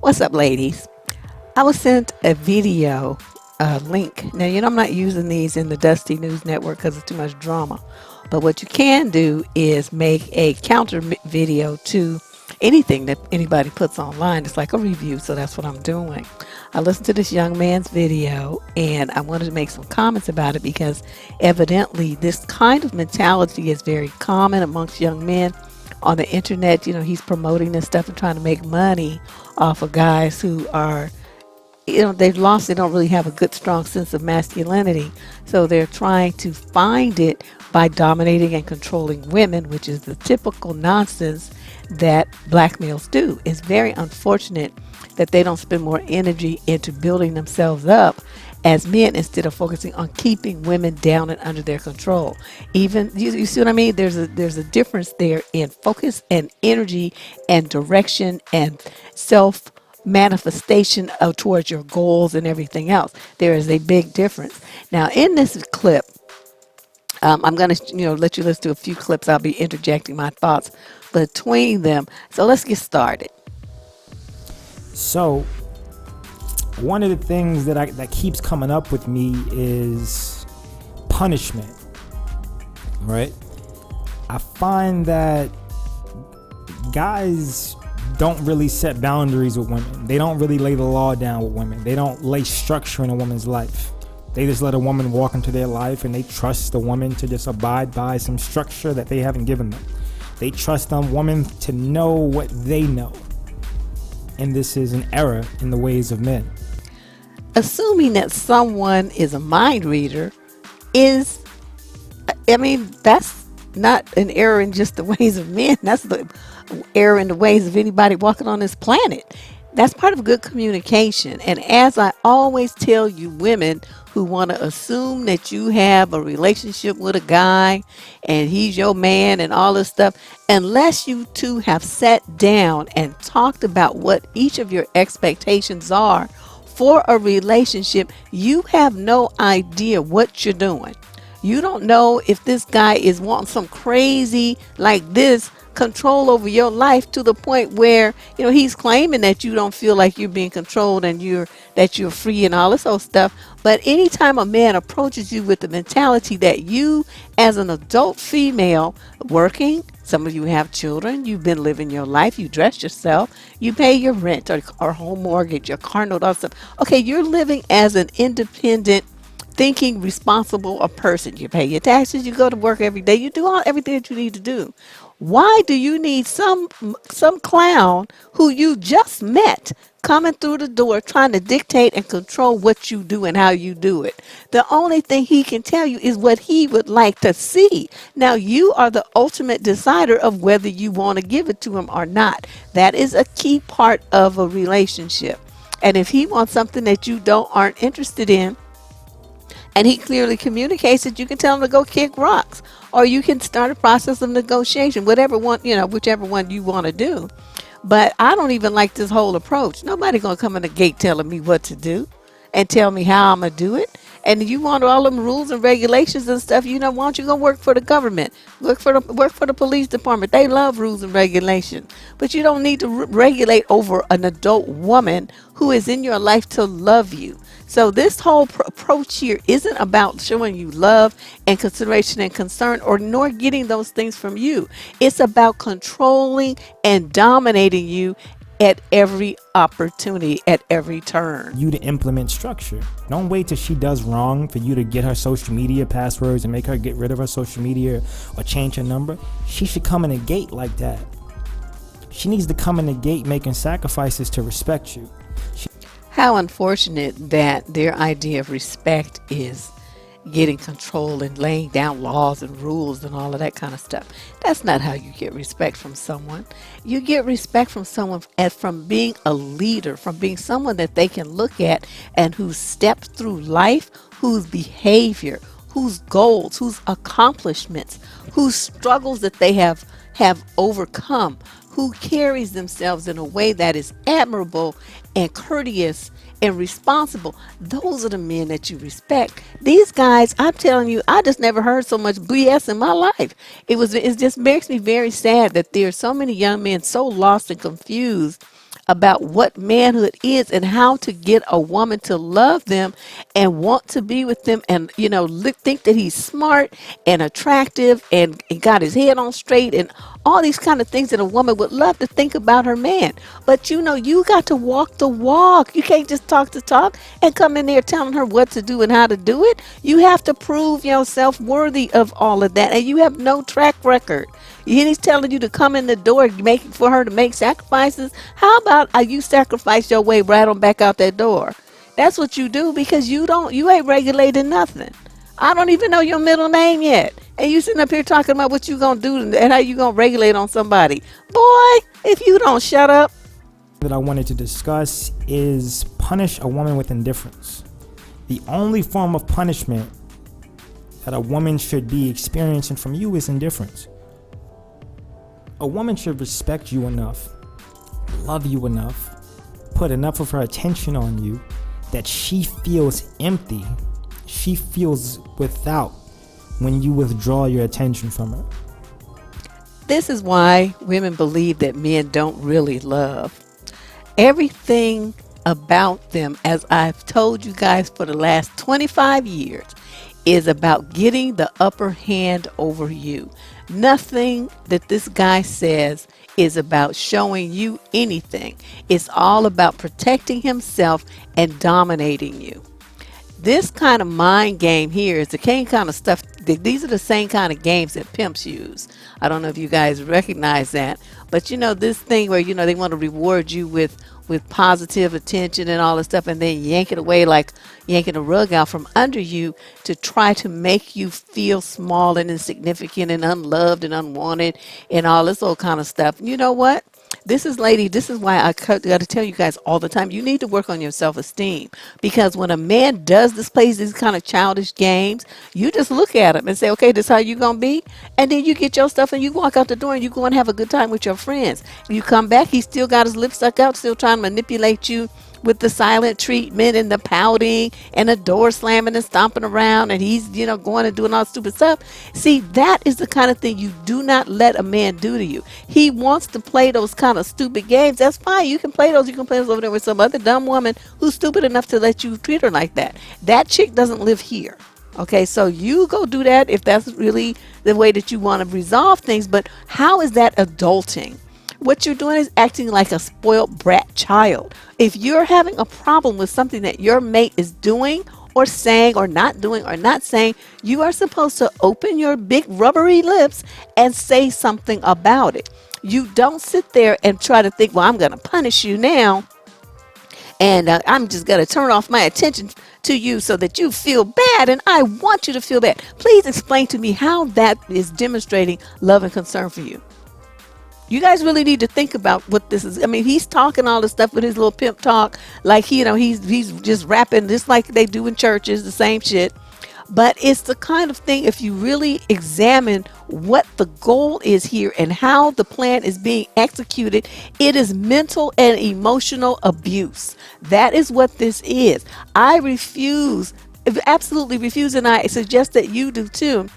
What's up, ladies? I was sent a video link. Now, I'm not using these in the Dusty News Network because it's too much drama. But what you can do is make a counter video to anything that anybody puts online. It's like a review, so that's what I'm doing. I listened to this young man's video and I wanted to make some comments about it because evidently this kind of mentality is very common amongst young men on the internet. He's promoting this stuff and trying to make money off of guys who are, they don't really have a good, strong sense of masculinity. So they're trying to find it by dominating and controlling women, which is the typical nonsense that black males do. It's very unfortunate that they don't spend more energy into building themselves up as men instead of focusing on keeping women down and under their control. Even you see what I mean? There's a difference there in focus and energy and direction and self manifestation of towards your goals and everything else. There is a big difference. Now in this clip, I'm going to let you listen to a few clips. I'll be interjecting my thoughts between them. So let's get started. So one of the things that keeps coming up with me is punishment, right? I find that guys don't really set boundaries with women. They don't really lay the law down with women. They don't lay structure in a woman's life. They just let a woman walk into their life and they trust the woman to just abide by some structure that they haven't given them. They trust a woman to know what they know. And this is an error in the ways of men. Assuming that someone is a mind reader that's not an error in just the ways of men. That's the error in the ways of anybody walking on this planet. That's part of good communication. And as I always tell you, women who want to assume that you have a relationship with a guy and he's your man and all this stuff, unless you two have sat down and talked about what each of your expectations are for a relationship, you have no idea what you're doing. You don't know if this guy is wanting some crazy like this control over your life to the point where he's claiming that you don't feel like you're being controlled and that you're free and all this old stuff. But anytime a man approaches you with the mentality that you as an adult female working, some of you have children, you've been living your life, you dress yourself, you pay your rent or home mortgage, your car note, all stuff. Okay, you're living as an independent, thinking, responsible a person. You pay your taxes, you go to work every day, you do everything that you need to do. Why do you need some clown who you just met coming through the door trying to dictate and control what you do and how you do it? The only thing he can tell you is what he would like to see. Now you are the ultimate decider of whether you want to give it to him or not. That is a key part of a relationship. And if he wants something that you aren't interested in, and he clearly communicates it, you can tell him to go kick rocks, or you can start a process of negotiation, whichever one you want to do. But I don't even like this whole approach. Nobody gonna come in the gate telling me what to do and tell me how I'm gonna do it. And you want all them rules and regulations and stuff, why don't you go work for the government? Work for the police department. They love rules and regulations. But you don't need to regulate over an adult woman who is in your life to love you. So this whole approach here isn't about showing you love and consideration and concern nor getting those things from you. It's about controlling and dominating you at every opportunity, at every turn. You to implement structure. Don't wait till she does wrong for you to get her social media passwords and make her get rid of her social media or change her number. She should come in a gate like that. She needs to come in the gate making sacrifices to respect you. How unfortunate that their idea of respect is getting control and laying down laws and rules and all of that kind of stuff. That's not how you get respect from someone. You get respect from someone as from being a leader, from being someone that they can look at and whose steps through life, whose behavior, whose goals, whose accomplishments, whose struggles that they have overcome, who carries themselves in a way that is admirable and courteous and responsible. Those are the men that you respect. These guys, I'm telling you, I just never heard so much BS in my life. It just makes me very sad that there are so many young men so lost and confused about what manhood is and how to get a woman to love them and want to be with them, and think that he's smart and attractive and got his head on straight and all these kind of things that a woman would love to think about her man. But you got to walk the walk. You can't just talk the talk and come in there telling her what to do and how to do it. You have to prove yourself worthy of all of that, and you have no track record. He's telling you to come in the door for her to make sacrifices. How about you sacrifice your way right on back out that door? That's what you do, because you ain't regulating nothing. I don't even know your middle name yet. And you sitting up here talking about what you gonna do and how you gonna regulate on somebody. Boy, if you don't shut up. That I wanted to discuss is punish a woman with indifference. The only form of punishment that a woman should be experiencing from you is indifference. A woman should respect you enough, love you enough, put enough of her attention on you that she feels empty, she feels without when you withdraw your attention from her. This is why women believe that men don't really love. Everything about them, as I've told you guys for the last 25 years, is about getting the upper hand over you. Nothing that this guy says is about showing you anything. It's all about protecting himself and dominating you. This kind of mind game here is the same kind of stuff. These are the same kind of games that pimps use. I don't know if you guys recognize that, but this thing where they want to reward you with positive attention and all this stuff, and then yank it away like yanking a rug out from under you to try to make you feel small and insignificant and unloved and unwanted and all this old kind of stuff. You know what? This is why I got to tell you guys all the time, you need to work on your self-esteem, because when a man plays these kind of childish games, you just look at him and say, okay, this is how you gonna be, and then you get your stuff and you walk out the door and you go and have a good time with your friends. You come back, he's still got his lip stuck out, still trying to manipulate you with the silent treatment and the pouting and the door slamming and stomping around, and he's going and doing all stupid stuff. See, that is the kind of thing you do not let a man do to you. He wants to play those kind of stupid games. That's fine. You can play those over there with some other dumb woman who's stupid enough to let you treat her like that. That chick doesn't live here. Okay, so you go do that if that's really the way that you want to resolve things. But how is that adulting? What you're doing is acting like a spoiled brat child. If you're having a problem with something that your mate is doing or saying or not doing or not saying, you are supposed to open your big rubbery lips and say something about it. You don't sit there and try to think, well, I'm going to punish you now, and I'm just going to turn off my attention to you so that you feel bad, and I want you to feel bad. Please explain to me how that is demonstrating love and concern for you. You guys really need to think about what this is. I mean, he's talking all this stuff with his little pimp talk, like he's just rapping just like they do in churches, the same shit. But it's the kind of thing, if you really examine what the goal is here and how the plan is being executed, it is mental and emotional abuse. That is what this is. I refuse, absolutely refuse, and I suggest that you do too,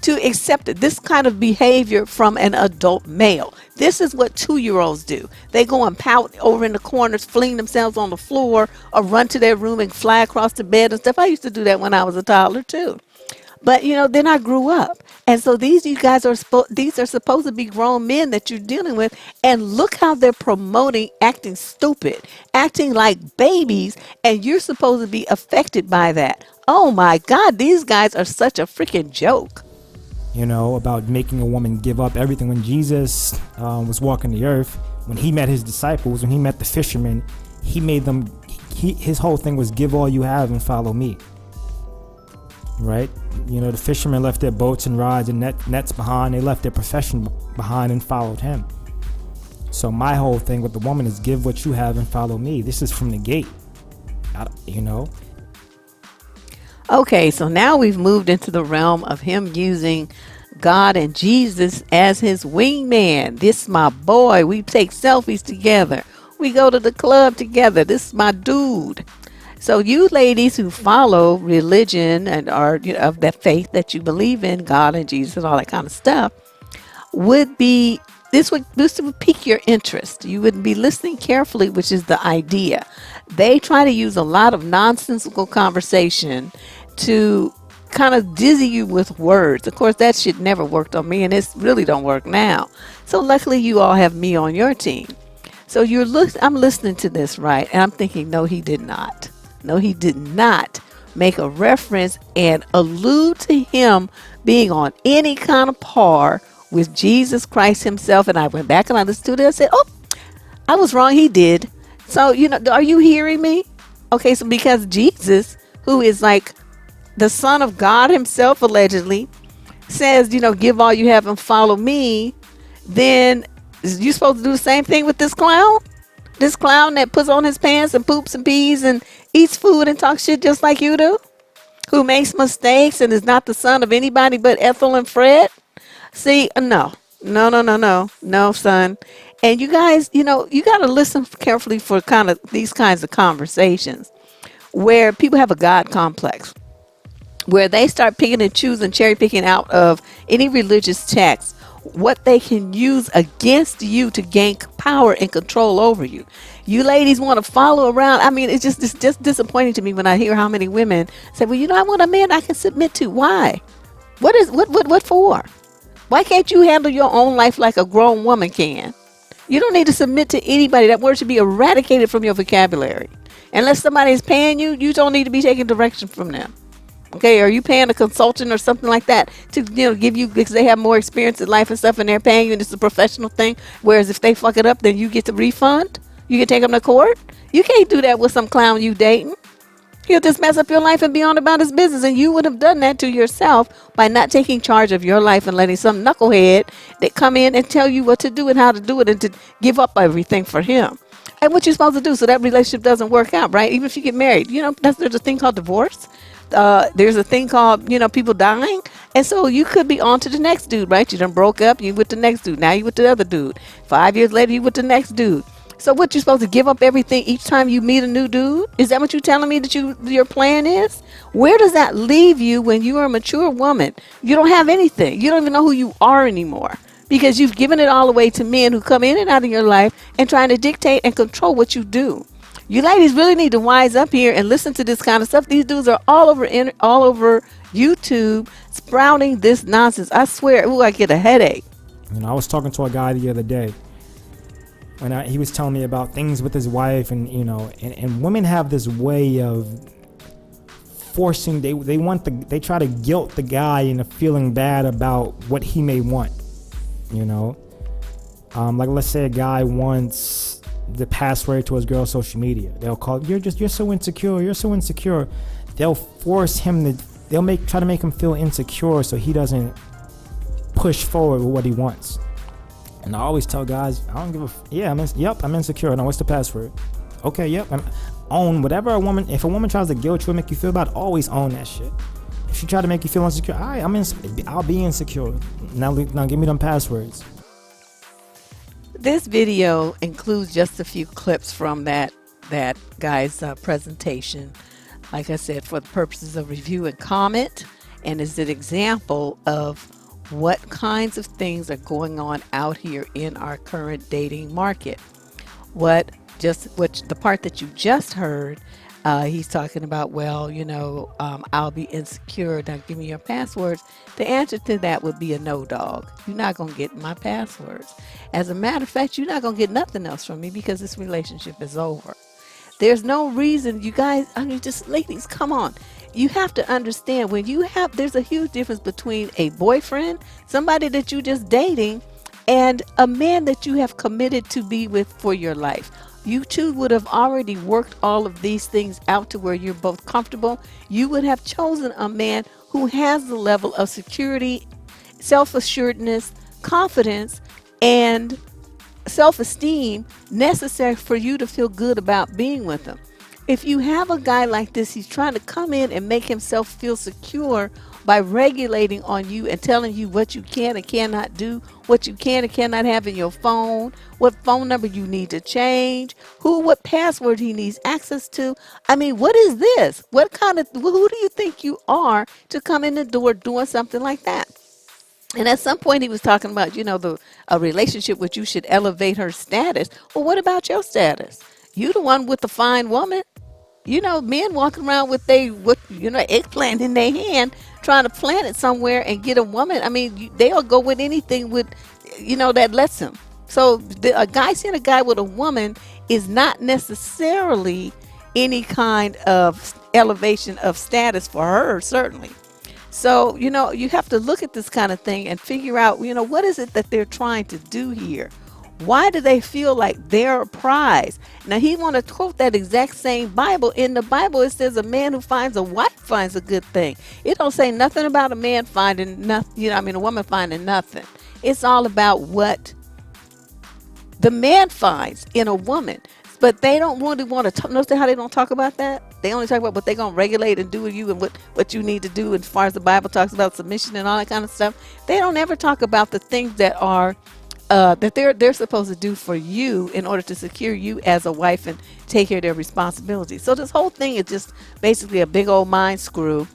to accept this kind of behavior from an adult male. This is what 2-year-olds do. They go and pout over in the corners, fling themselves on the floor, or run to their room and fly across the bed and stuff. I used to do that when I was a toddler too. But then I grew up, and so these are supposed to be grown men that you're dealing with, and look how they're promoting acting stupid, acting like babies, and you're supposed to be affected by that. Oh my God, these guys are such a freaking joke. About making a woman give up everything. When Jesus was walking the earth, when he met his disciples, when he met the fishermen, he made them, his whole thing was give all you have and follow me. right? You know, the fishermen left their boats and rods and nets behind. They left their profession behind and followed him. So my whole thing with the woman is give what you have and follow me. This is from the gate, you know. Okay, so now we've moved into the realm of him using God and Jesus as his wingman. This is my boy. We take selfies together. We go to the club together. This is my dude. So you ladies who follow religion and are, you know, of that faith that you believe in, God and Jesus and all that kind of stuff, would be this would pique your interest. You would be listening carefully, which is the idea. They try to use a lot of nonsensical conversation to kind of dizzy you with words. Of course, that shit never worked on me, and it really don't work now. So luckily, you all have me on your team. So I'm listening to this, right, and I'm thinking, no, he did not. No, he did not make a reference and allude to him being on any kind of par with Jesus Christ himself. And I went back and I listened to it and said, oh, I was wrong. He did. So, you know, are you hearing me? Okay, so because Jesus, who is like the Son of God himself, allegedly, says, you know, give all you have and follow me, then you supposed to do the same thing with this clown? This clown that puts on his pants and poops and pees and eats food and talks shit just like you do? Who makes mistakes and is not the son of anybody but Ethel and Fred? See, no, son. And you guys, you know, you got to listen carefully for kind of these kinds of conversations where people have a God complex, where they start picking and choosing, cherry picking out of any religious text what they can use against you to gain power and control over you. You ladies want to follow around. I mean, it's just disappointing to me when I hear how many women say, well, you know, I want a man I can submit to. Why? What for? Why can't you handle your own life like a grown woman can? You don't need to submit to anybody. That word should be eradicated from your vocabulary. Unless somebody is paying you, you don't need to be taking direction from them. Okay, are you paying a consultant or something like that to, you know, give you, because they have more experience in life and stuff and they're paying you and it's a professional thing? Whereas if they fuck it up, then you get the refund? You can take them to court? You can't do that with some clown you dating. He'll just mess up your life and be on about his business. And you would have done that to yourself by not taking charge of your life and letting some knucklehead that come in and tell you what to do and how to do it and to give up everything for him. And what you're supposed to do so that relationship doesn't work out, right? Even if you get married, you know, there's a thing called divorce. There's a thing called, you know, people dying. And so you could be on to the next dude, right? You done broke up, you with the next dude. Now you with the other dude. 5 years later, you with the next dude. So what, you supposed to give up everything each time you meet a new dude? Is that what you're telling me that your plan is? Where does that leave you when you are a mature woman? You don't have anything. You don't even know who you are anymore because you've given it all away to men who come in and out of your life and trying to dictate and control what you do. You ladies really need to wise up here and listen to this kind of stuff. These dudes are all over YouTube sprouting this nonsense. I swear, I get a headache. You know, I was talking to a guy the other day when he was telling me about things with his wife, and you know, and women have this way of forcing. They try to guilt the guy into feeling bad about what he may want. You know, like let's say a guy wants the password to his girl's social media. They'll call, you're so insecure. They'll force him to. Try to make him feel insecure so he doesn't push forward with what he wants. And I always tell guys, I don't give a I'm insecure. No, what's the password? Okay, yep. Own whatever if a woman tries to guilt you and make you feel bad, always own that shit. If she try to make you feel insecure, all right, I'll be insecure. Now give me them passwords. This video includes just a few clips from that guy's presentation. Like I said, for the purposes of review and comment, and is an example of what kinds of things are going on out here in our current dating market. The part that you just heard, he's talking about, well, you know, I'll be insecure. Now give me your passwords. The answer to that would be a no, dog. You're not going to get my passwords. As a matter of fact, you're not going to get nothing else from me because this relationship is over. There's no reason, you guys, I mean, just ladies, come on. You have to understand there's a huge difference between a boyfriend, somebody that you just dating, and a man that you have committed to be with for your life. You two would have already worked all of these things out to where you're both comfortable. You would have chosen a man who has the level of security, self assuredness, confidence, and self esteem necessary for you to feel good about being with them. If you have a guy like this, he's trying to come in and make himself feel secure by regulating on you and telling you what you can and cannot do, what you can and cannot have in your phone, what phone number you need to change, what password he needs access to. I mean, what is this? Who do you think you are to come in the door doing something like that? And at some point, he was talking about, a relationship which you should elevate her status. Well, what about your status? You the one with the fine woman. Men walking around with eggplant in their hand, trying to plant it somewhere and get a woman. I mean, they'll go with anything that lets them. So a guy seeing a guy with a woman is not necessarily any kind of elevation of status for her, certainly. So, you have to look at this kind of thing and figure out, what is it that they're trying to do here? Why do they feel like they're a prize? Now, he want to quote that exact same Bible. In the Bible, it says a man who finds a wife finds a good thing. It don't say nothing about a man finding nothing, a woman finding nothing. It's all about what the man finds in a woman. But they don't really want to notice how they don't talk about that. They only talk about what they're going to regulate and do with you and what you need to do as far as the Bible talks about submission and all that kind of stuff. They don't ever talk about the things that are that they're supposed to do for you in order to secure you as a wife and take care of their responsibilities. So this whole thing is just basically a big old mind screw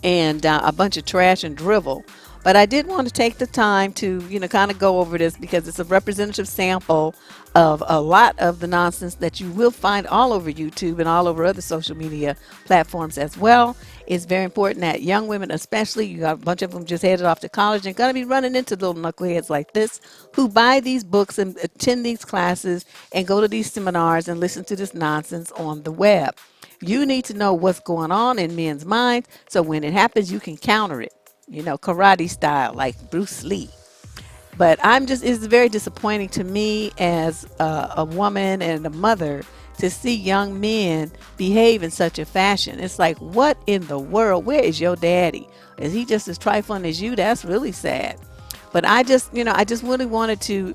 and a bunch of trash and drivel. But I did want to take the time to, kind of go over this because it's a representative sample of a lot of the nonsense that you will find all over YouTube and all over other social media platforms as well. It's very important that young women, especially, you got a bunch of them just headed off to college and going to be running into little knuckleheads like this who buy these books and attend these classes and go to these seminars and listen to this nonsense on the web. You need to know what's going on in men's minds so when it happens, you can counter it. Karate style, like Bruce Lee. But it's very disappointing to me as a woman and a mother to see young men behave in such a fashion. It's like, what in the world? Where is your daddy? Is he just as trifling as you? That's really sad. But I just really wanted to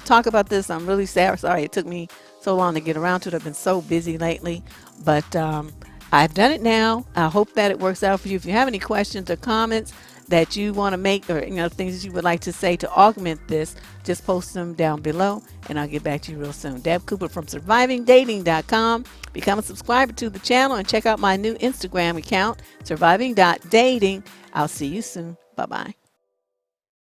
talk about this. I'm really sorry it took me so long to get around to it. I've been so busy lately, but I've done it now. I hope that it works out for you. If you have any questions or comments that you want to make or things that you would like to say to augment this, just post them down below and I'll get back to you real soon. Deb Cooper from survivingdating.com. Become a subscriber to the channel and check out my new Instagram account, surviving.dating. I'll see you soon. Bye-bye.